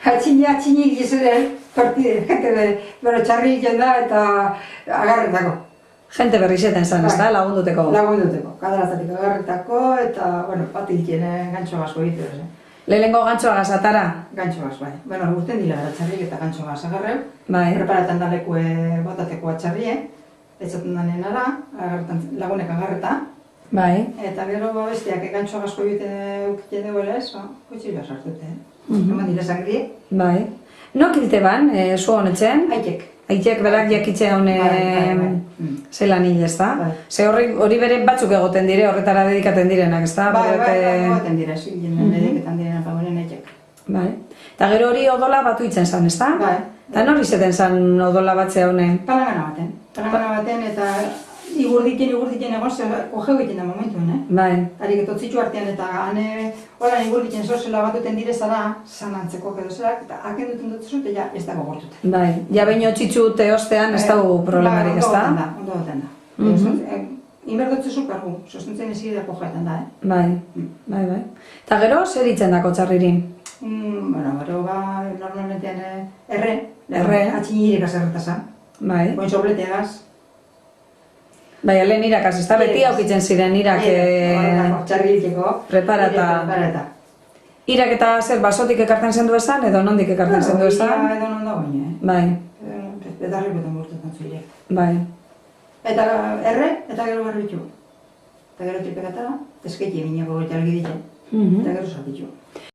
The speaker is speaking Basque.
Atxinik gizuren, jente txarri egiten da eta agarretako. Jente berri xeten zan, ez da, lagunduteko? Lagunduteko, kadaratatik agarretako eta, bat egiten gantxo gasko egitea. Lehenengo gantxoa gazatara? Gantxo gaz, bai. Bueno, guztien dira txarrik eta gantxo gaz agarreu. Bai. Preparatan da lekue botateko atxarrie, etxaten danen ara, lagunek agarreta. Bai. Eta gero bestiak gantxo gazko egiten duela ez, kutxila sartute. Eman dira sangri. Bai. Nok ilte ban, zu honetzen? Aitek. Aitek berak jakitxe hone zelan hil, ez da? Ze hori bere batzuk egoten dire, horretara dedikaten direnak, ez da? Bai, egoten dire, zilinen dediketan direnak fagoren aitek. Bai. Eta gero hori odola batu itzen zan, ez da? Bai. Eta nori zeten zan odola batzea hone? Palangana baten eta igurdiken egon kojeu egiten da momentuen, Bai. Tarik etotzitxu artean eta hane horan igurdiken zozela batuten direzara, sanantzeko edo zerak, eta haken duten dut zut, eta ez dago gortuten. Bai, ja baino txitxute ostean ez dago problemarik, ez da? Ondo goten da. Inberdotze supergu, sostentzen ezire dako jaetan da, Bai. Eta gero, zer itzen dako txarriri? Gero normalmentean erre, Atxinirek azerretazan. Bai. Boin sobleteagaz. Bai, lehen irakaz, ez da beti aukitzen ziren irak txarrilteko preparata. Irak eta zer basotik ekartzen zendu esan edo nondik ekartzen zendu esan? Edo non da goine, Bai. Bedarrikotan gurtetan zile. Bai. Eta erre, eta gero garritxu. Eta gero tripekata, eskeiti egineko jalgi ditzen. Eta gero sartitxu.